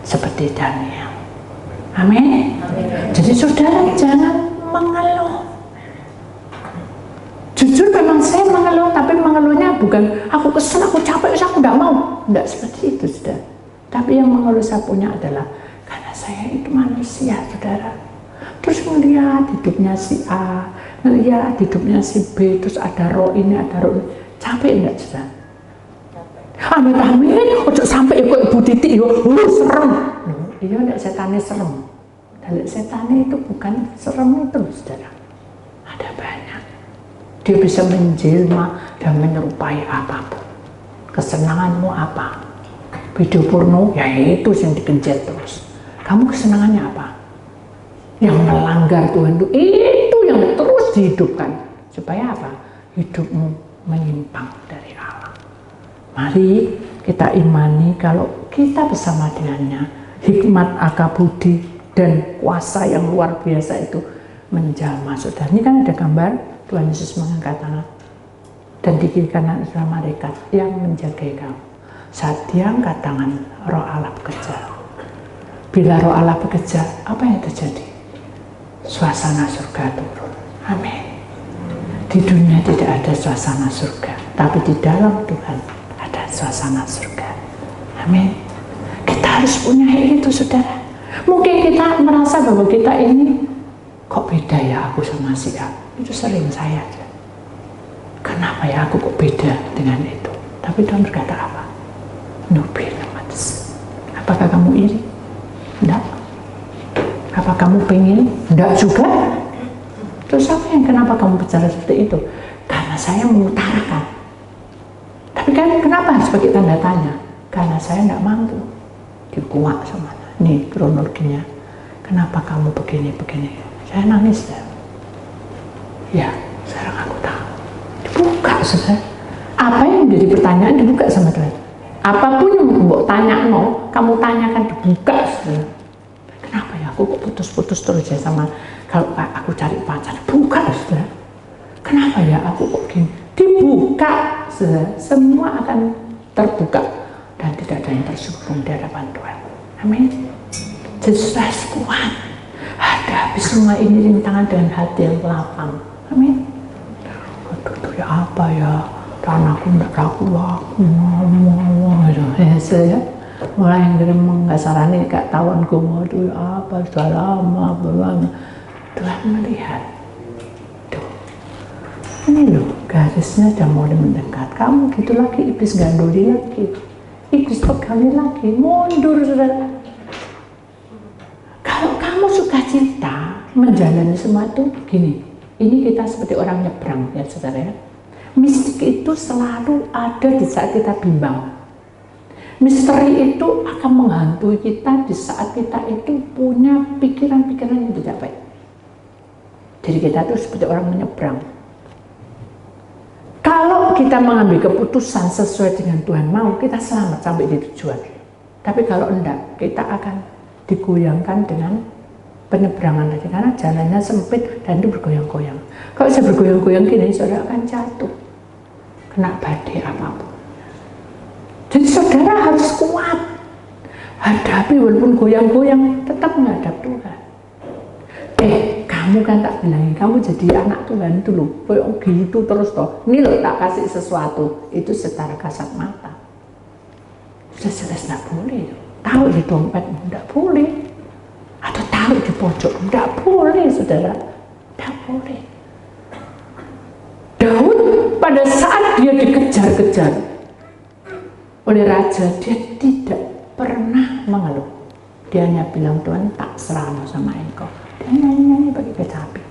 seperti Daniel. Amin. Jadi saudara jangan mengeluh. Jujur memang saya mengeluh, tapi mengeluhnya bukan aku kesel, aku capek, aku tidak mau. Tidak seperti itu, saudara. Tapi yang mengeluh saya punya adalah karena saya itu manusia, saudara. Terus melihat hidupnya si A, melihat hidupnya si B, terus ada roh ini, ada roh ini. Capek enggak, saudara? Amin, ojo sampai ikut Ibu Titi, serem. Iya, enggak, setannya serem. Dan setannya itu bukan serem itu, saudara. Ada banyak. Dia bisa menjelma dan menyerupai apapun. Kesenanganmu apa? Video porno, ya itu yang digenjot terus. Kamu kesenangannya apa? Yang melanggar Tuhan itu yang terus dihidupkan. Supaya apa? Hidupmu menyimpang dari Allah. Mari kita imani kalau kita bersama dengannya, hikmat, akal budi, dan kuasa yang luar biasa itu menjalma. Saudara, ini kan ada gambar Tuhan Yesus mengangkat tangan dan di kiri kanan adalah malaikat yang menjaga kamu. Saat dia angkat tangan, roh Allah bekerja. Bila roh Allah bekerja, apa yang terjadi? Suasana surga turun. Amin. Di dunia tidak ada suasana surga, tapi di dalam Tuhan ada suasana surga. Amin. Kita harus punya itu, saudara. Mungkin kita merasa bahwa kita ini kok beda ya aku sama si A. Itu sering saya aja. Kenapa ya aku kok beda dengan itu? Tapi Tuhan berkata apa? Nubir. Apakah kamu iri? Enggak. Apa kamu pengen? Enggak juga. Terus apa yang kenapa kamu bicara seperti itu? Karena saya mengutarakan. Tapi kan kenapa harus pakai tanda tanya? Karena saya enggak mampu. Dikuak sama. Nih kronologinya. Kenapa kamu begini-begini? Saya nangis ya. Ya, sekarang aku tahu. Dibuka sudah. Apa yang menjadi pertanyaan dibuka sama Tuhan. Apapun yang mau tanya, kamu tanyakan dibuka sudah. Kenapa ya aku kok putus-putus terus ya sama kalau aku cari pacar? Buka sudah. Kenapa ya aku kok gini? Dibuka sudah. Semua akan terbuka dan tidak ada yang tersubung di hadapan Tuhan. Amin. Jelas kuat. Hadapi semua ini rintangan dengan hati yang lapang. Amin. Aduh ya apa ya? Dan aku tidak laku-laku ya, mulai yang dari menggasarani kak tawan gue waduh apa sudah lama Tuhan melihat tuh ini loh garisnya sudah mulai mendekat, kamu gitu lagi iblis gandoli lagi, iblis pegali lagi, mundur saudara. Kalau kamu suka cita menjalani semua itu gini, ini kita seperti orang nyebrang ya saudara ya. Mistik itu selalu ada di saat kita bimbang. Misteri itu akan menghantui kita di saat kita itu punya pikiran-pikiran yang tidak baik. Jadi kita itu seperti orang menyeberang. Kalau kita mengambil keputusan sesuai dengan Tuhan mau, kita selamat sampai di tujuan. Tapi kalau enggak, kita akan digoyangkan dengan penyeberangan tadi, karena jalannya sempit dan itu bergoyang-goyang. Kalau saya bergoyang-goyang gini, saudara akan jatuh kena badai apapun. Jadi saudara harus kuat hadapi walaupun goyang-goyang, tetap menghadap Tuhan. Kamu kan tak bilangin, kamu jadi anak Tuhan itu loh, kayak gitu terus toh. Ini loh tak kasih sesuatu, itu secara kasat mata. Sudah jelas tidak boleh. Taruh di dompet, tidak boleh. Atau taruh di pojok, tidak boleh saudara, tidak boleh. Daud pada saat dia dikejar-kejar oleh raja, dia tidak pernah mengeluh. Dia hanya bilang, Tuhan tak serahkan sama engkau. Dia nyanyi-nyanyi pakai kecapi.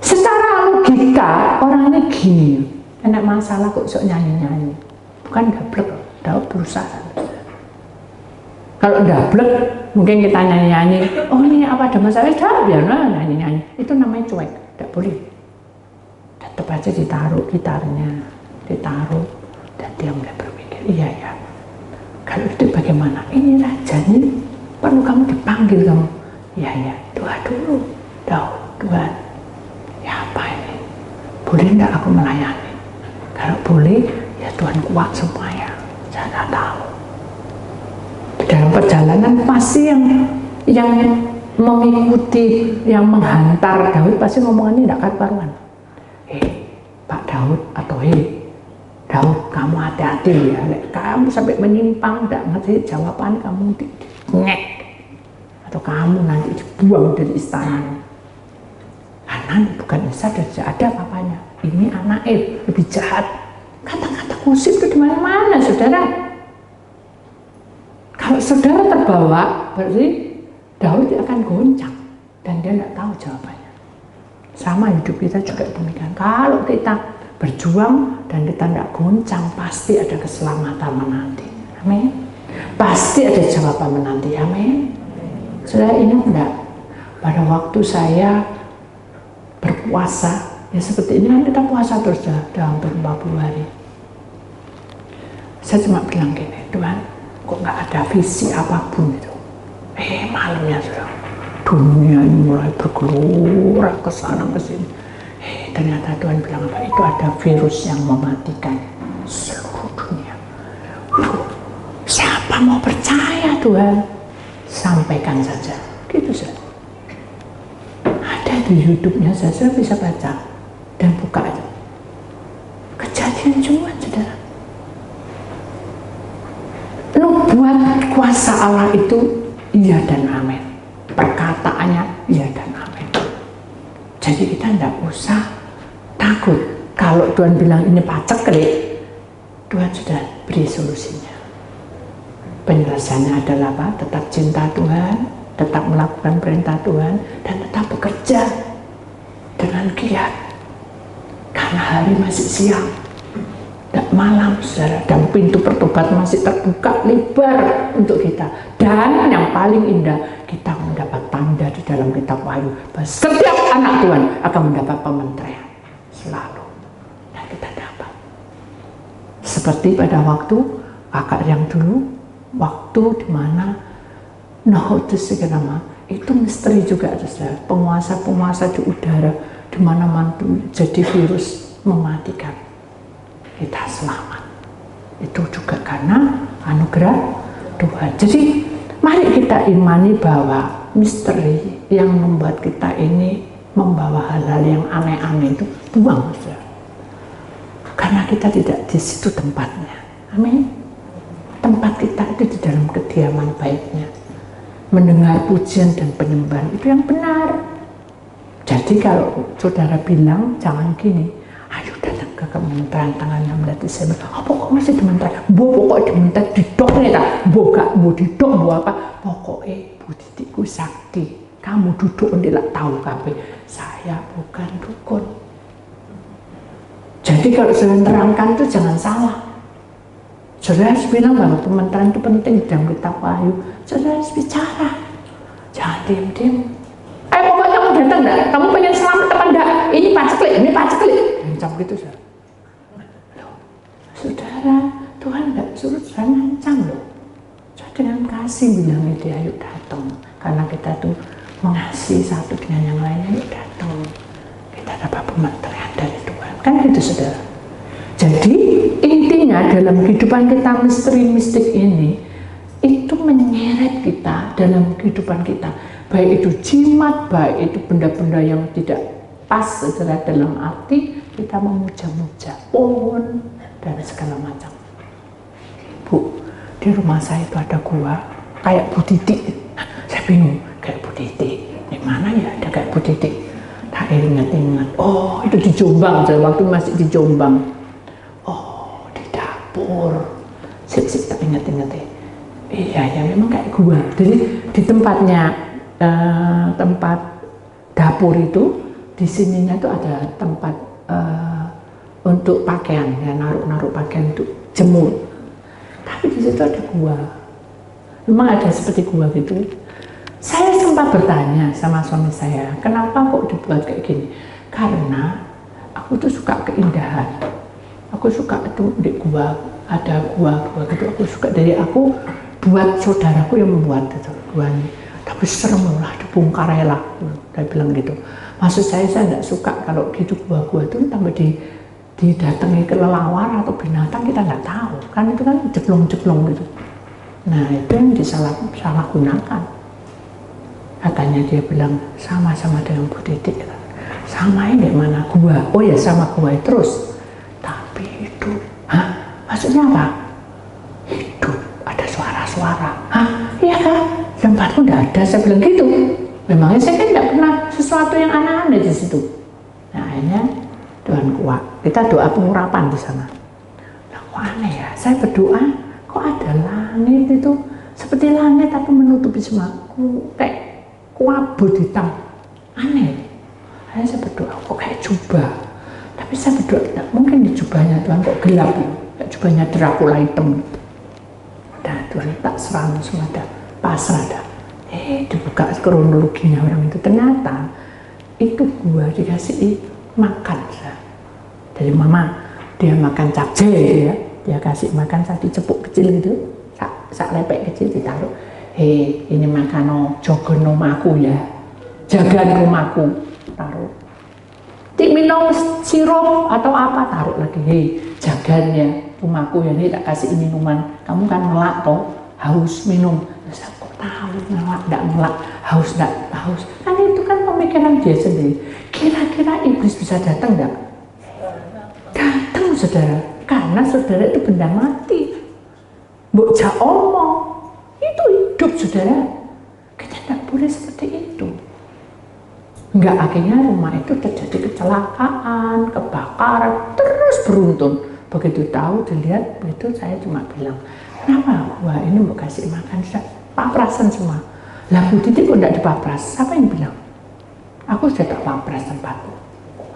Secara logika orang ini gini, enak masalah kok sok nyanyi-nyanyi. Bukan gablek, Daud berusaha. Kalau dablek, mungkin kita nyanyi-nyanyi, oh ini apa ada masalah, biarlah nyanyi-nyanyi. Itu namanya cuek, tidak boleh. Tetap aja ditaruh gitarnya, ditaruh, dan dia mulai berpikir, iya ya, kalau itu bagaimana? Ini raja ini perlu kamu dipanggil kamu. Iya ya, doa dulu, Tuhan, ya apa ini? Boleh enggak aku melayani? Kalau boleh, ya Tuhan kuat semuanya. Saya nggak tahu. Dalam perjalanan pasti yang mengikuti, yang menghantar Daud pasti ngomongannya tidak karuan. Pak Daud atau Daud, kamu hati-hati ya, kamu sampai menyimpang tidak ngerti jawaban kamu ngek atau kamu nanti dibuang dari istana. Hanan bukan saja ada papanya, ini anak lebih jahat. Kata-kata gosip itu di mana-mana saudara. Kalau saudara terbawa, berarti Daud akan goncang dan dia tidak tahu jawabannya. Sama hidup kita juga demikian. Kalau kita berjuang dan kita tidak goncang, pasti ada keselamatan menanti. Amin. Pasti ada jawaban menanti. Amin. Saudara ingat enggak? Pada waktu saya berpuasa, ya seperti ini kan kita puasa terus dalam 40 hari. Saya cuma bilang gini, Tuhan, kok nggak ada visi apapun itu. Malamnya saudara, dunia ini mulai bergelora ke sana ke sini. Ternyata Tuhan bilang apa? Itu ada virus yang mematikan seluruh dunia. Siapa mau percaya Tuhan? Sampaikan saja, gitu saja. Ada di YouTube-nya saya bisa baca dan buka aja. Kejadian cuma saudara. Buat kuasa Allah itu iya dan amin. Perkataannya iya dan amin. Jadi kita tidak usah takut Kalau Tuhan bilang ini paceklik, Tuhan sudah beri solusinya. Penyelesaiannya adalah apa? Tetap cinta Tuhan, tetap melakukan perintah Tuhan, dan tetap bekerja dengan giat. Karena hari masih siang, tidak malam, saudara, dan pintu pertobatan masih terbuka lebar untuk kita. Dan yang paling indah, kita mendapat tanda di dalam kitab Wahyu bahwa setiap anak Tuhan akan mendapat pementerian selalu, dan kita dapat. Seperti pada waktu kakak yang dulu, waktu dimana Nohotus Segenama itu misteri juga, saudara. Penguasa-penguasa di udara di mana-mana jadi virus mematikan, kita selamat. Itu juga karena anugerah Tuhan. Jadi mari kita imani bahwa misteri yang membuat kita ini membawa hal-hal yang aneh-aneh itu buang, saudara. Karena kita tidak di situ tempatnya. Amin. Tempat kita itu di dalam kediaman baiknya, mendengar pujian dan penyembahan itu yang benar. Jadi kalau saudara bilang jangan gini, ayo datang ke kementerian tanggal 16 Desember. Apa kok masih kementerian? Pokoknya kementerian didok nih tak? Gak mau didok mau apa? Pokoknya Bu Titiku sakti. Kamu duduk ndelak tahu kabeh. Saya bukan dukun. Jadi kalau saudara terangkan itu jangan salah. Saudara harus bilang bahwa kementerian itu penting dalam kitab Wahyu. Saudara harus bicara, jangan diam-diam. Pokoknya kamu datang enggak? Kamu pengen selamat apa enggak? Ini paceklik, ini paceklik. Ngancam gitu, saudara. Loh, saudara, Tuhan enggak suruh saudara ngancam loh. Saudara dengan kasih bilangnya dia, ayo datang. Karena kita tuh mengasihi satu dengan yang lainnya, ayo datang. Kita dapat pementerian dari Tuhan. Kan gitu, saudara. Jadi intinya dalam kehidupan kita misteri-mistik ini itu menyeret kita dalam kehidupan kita, baik itu jimat, baik itu benda-benda yang tidak pas, saudara, dalam arti kita memuja-muja pohon dan segala macam. Bu, di rumah saya itu ada gua kayak Bu Titik. Saya bingung, kayak Bu Titik di mana ya ada kayak Bu Titik. Tak ingat-ingat, oh itu di Jombang, waktu masih di Jombang. Oh, di dapur. Sip, tak ingat-ingat ya. Iya, ya memang kayak gua. Jadi di tempatnya, tempat dapur itu, di sininya tuh ada tempat untuk pakaian, ya, naruh pakaian untuk jemur. Tapi di situ ada gua. Memang ada seperti gua gitu. Saya sempat bertanya sama suami saya, kenapa kok dibuat kayak gini? Karena aku tuh suka keindahan. Aku suka itu di gua, ada gua gitu. Aku suka dari aku buat saudaraku yang membuat itu guanya. Tapi serem lah, dibongkar lah. Dia bilang gitu. Maksud saya tidak suka kalau gitu gua itu tambah didatangi kelelawar atau binatang, kita nggak tahu. Kan itu kan jeblong-jeblong gitu. Nah itu yang disalah gunakan. Katanya dia bilang sama-sama dengan Bu Titik. Sama ini mana gua? Oh ya sama gua terus. Tapi itu, maksudnya apa? Hidup, ada suara-suara. Iya kan? Tempatku enggak ada. Saya bilang gitu. Memangnya saya kan enggak pernah sesuatu yang aneh-aneh di situ. Nah akhirnya Tuhan kuat. Kita doa pengurapan di sana. Nah, kok aneh ya? Saya berdoa, kok ada langit itu seperti langit tapi menutupi semua. Kayak kabut hitam, aneh. Akhirnya saya berdoa, kok kayak jubah. Tapi saya berdoa, tidak mungkin di jubahnya Tuhan kok gelap, kayak jubahnya Dracula hitam. Dan Tuhan tak serang semua, dah pasrah dah. Dibuka kronologinya orang itu, ternyata itu gua dikasih makan. Dari mama, dia makan capcay, ya. Dia kasih makan tadi cepuk kecil gitu, sak lepek kecil ditaruh. Ini makanan jogon rumahku ya, jagaan rumahku, taruh. Minum sirup atau apa, taruh lagi. Jagannya rumahku ya, ini tak kasih minuman. Kamu kan melak toh, haus minum. Saya kok tahu melak, tidak melak, haus tidak haus. Kan itu kan pemikiran dia sendiri. Kira-kira iblis bisa datang enggak? Datang, saudara. Karena saudara itu benda mati. Mbok jak omong. Itu hidup, saudara. Kita tidak boleh seperti itu. Enggak, akhirnya rumah itu terjadi kecelakaan, kebakaran, terus beruntun. Begitu tahu, dilihat, itu saya cuma bilang, kenapa gua ini mau kasih makan, sudah paprasan semua. Lah Bu Titi kok enggak dipapras? Siapa yang bilang? Aku sudah tak papras tempatku.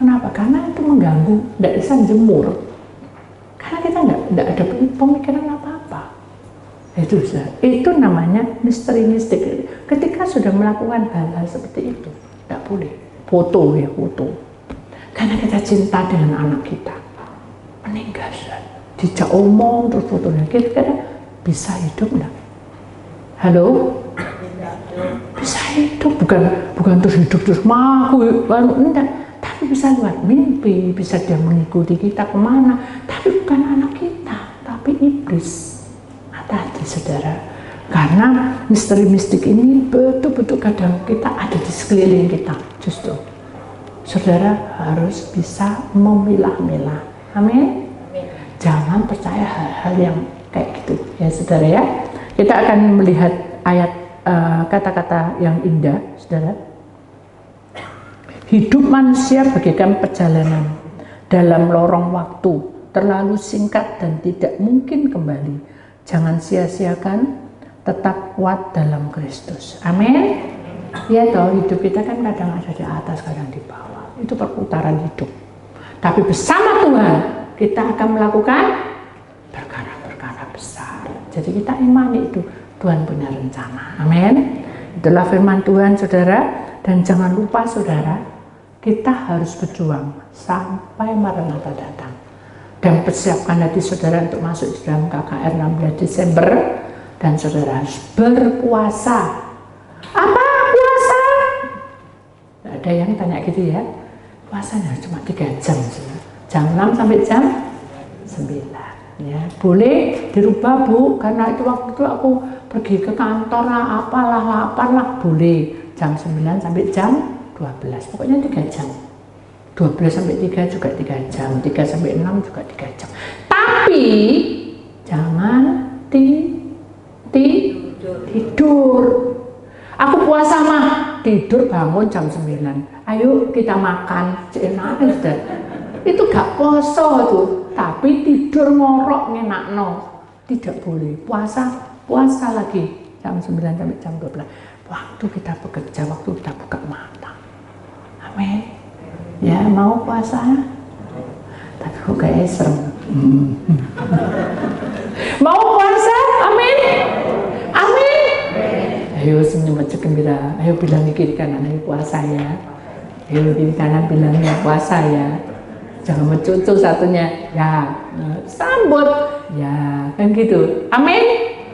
Kenapa? Karena itu mengganggu, enggak bisa jemur. Karena kita enggak ada pemikiran apa-apa. Itu namanya misteri mistik. Ketika sudah melakukan hal-hal seperti itu, tidak boleh foto ya, foto. Karena kita cinta dengan anak kita, meninggal, dijak omong terus fotonya, kira-kira bisa hidup enggak? Halo? Bisa hidup, bukan terus hidup terus maku, enggak. Tapi bisa lewat mimpi, bisa dia mengikuti kita kemana. Tapi bukan anak kita, tapi iblis. Hati-hati saudara. Karena misteri mistik ini betul-betul kadang kita ada di sekeliling kita, justru. Saudara harus bisa memilah-milah. Amin. Jangan percaya hal-hal yang kayak gitu, ya saudara ya. Kita akan melihat ayat kata-kata yang indah, saudara. Hidup manusia bagaikan perjalanan dalam lorong waktu, terlalu singkat dan tidak mungkin kembali. Jangan sia-siakan, tetap kuat dalam Kristus. Amin. Ya toh, hidup kita kan kadang ada di atas, kadang di bawah. Itu perputaran hidup. Tapi bersama Tuhan kita akan melakukan perkara-perkara besar. Jadi kita imani itu Tuhan punya rencana. Amin. Itulah firman Tuhan, saudara. Dan jangan lupa, saudara, kita harus berjuang sampai Maranatha datang. Dan persiapkan hati saudara untuk masuk di dalam KKR 16 Desember. Dan saudara harus berpuasa. Apa puasa? Ada yang tanya gitu ya. Puasanya cuma 3 jam. Jam 6 sampai jam 9. Ya, boleh dirubah Bu, karena itu waktu itu aku pergi ke kantor lah, apalah, boleh. Jam 9 sampai jam 12. Pokoknya 3 jam. 12 sampai 3 juga 3 jam. 3 sampai 6 juga 3 jam. Tapi jangan tidur. Aku puasa mah, tidur bangun jam 9. Ayo kita makan, enak sudah. Itu gak poso tuh, tapi tidur ngorok ngenakno. Tidak boleh. Puasa lagi jam 9 sampai jam 12. Waktu kita bekerja, waktu kita buka mata. Amin. Ya, mau puasa? Tapi kok kayak serem. Mau puasa? Amin. Amin. Ayo senyum aja gembira. Ayo bilang di kiri kanan, ayo puasa ya. Ayo kiri kanan bilang ya puasa ya. Jangan mencucu satunya. Ya, sambut. Ya, kan gitu. Amin.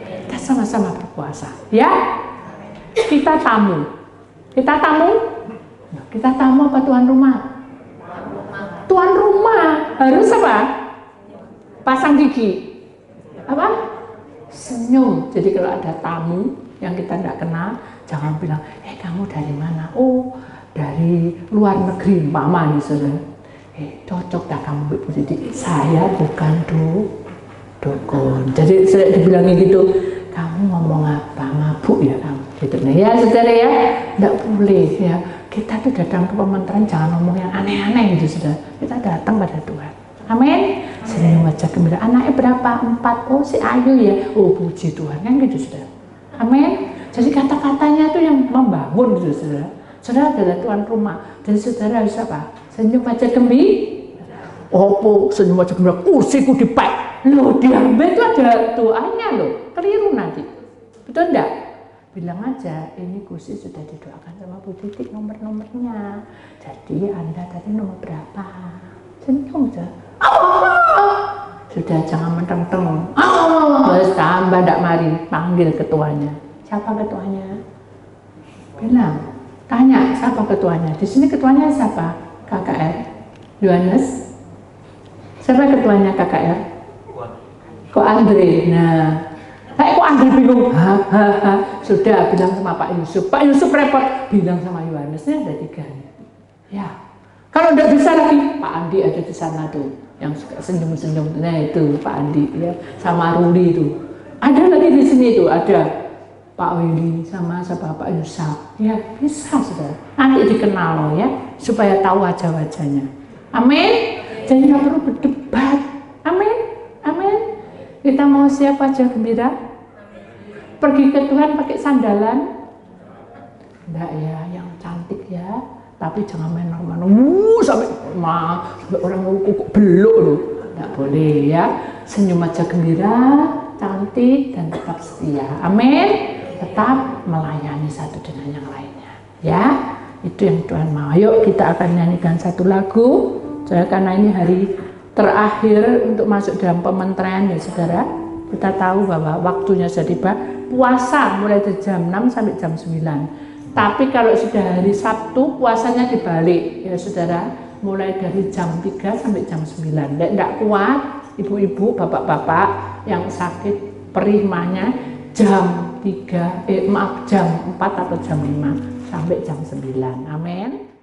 Kita sama-sama berpuasa. Ya. Kita tamu. Kita tamu apa tuan rumah? Tuan rumah harus apa? Pasang gigi. Apa? Senyum. Jadi kalau ada tamu yang kita tidak kenal, jangan bilang, kamu dari mana? Oh, dari luar negeri, mama nih saudara. Cocok tak kamu Bu Titi? Saya bukan dukun. Jadi saya dibilangin gitu, kamu ngomong apa? Mabuk ya kamu? Gitu. Nah ya saudara ya, tidak boleh ya. Kita tuh datang ke pementran jangan ngomong yang aneh-aneh gitu saudara. Kita datang pada Tuhan. Amin. Senyum wajah gembira. Anaknya berapa? 4. Oh si Ayu ya. Oh puji Tuhan kan gitu saudara. Amin. Jadi kata-katanya tuh yang membangun gitu saudara. Saudara adalah tuan rumah. Dan saudara harus apa? Senyum wajah gembira. Oh senyum wajah gembira. Kursiku dipek. Loh diambil itu ada doanya loh. Keliru nanti. Betul enggak? Bilang aja, ini kursi sudah didoakan sama Bu Titi nomor-nomornya. Jadi Anda tadi nomor berapa? Senyum aja. Sudah jangan menteng-teng. Terus tambah ndak mari, panggil ketuanya. Siapa ketuanya? Bilang, tanya siapa ketuanya. Di sini ketuanya siapa? KKR. Yohanes. Siapa ketuanya KKR? Kok Andre. Nah, kok Andre bingung. Sudah bilang sama Pak Yusuf. Pak Yusuf repot. Bilang sama Yohanesnya ada 3. Ya. Kalau udah bisa lagi, Pak Andi ada di sana tuh, yang suka senyum-senyum. Nah itu Pak Andi ya, sama Ruli itu. Ada lagi di sini tuh, ada. Pak Willy sama Bapak Yusak. Ya bisa saudara. Nanti dikenal loh ya, supaya tahu wajah-wajahnya. Amin. Jadi nggak perlu berdebat. Amin. Amin. Kita mau siap wajah gembira? Pergi ke Tuhan pakai sandalan? Enggak ya, yang cantik ya. Tapi jangan main sampai orang kok belok loh. Enggak boleh ya. Senyum aja gembira, cantik dan tetap setia. Amin. Tetap melayani satu dengan yang lainnya. Ya, itu yang Tuhan mau. Yuk kita akan nyanyikan satu lagu. Karena ini hari terakhir untuk masuk dalam pementerian ya saudara. Kita tahu bahwa waktunya sudah tiba. Puasa mulai dari jam 6 sampai jam 9. Tapi kalau sudah hari Sabtu puasanya dibalik ya saudara. Mulai dari jam 3 sampai jam 9. Tidak kuat ibu-ibu, bapak-bapak yang sakit perih mahnya jam 4 atau jam 5 sampai jam 9. Amin.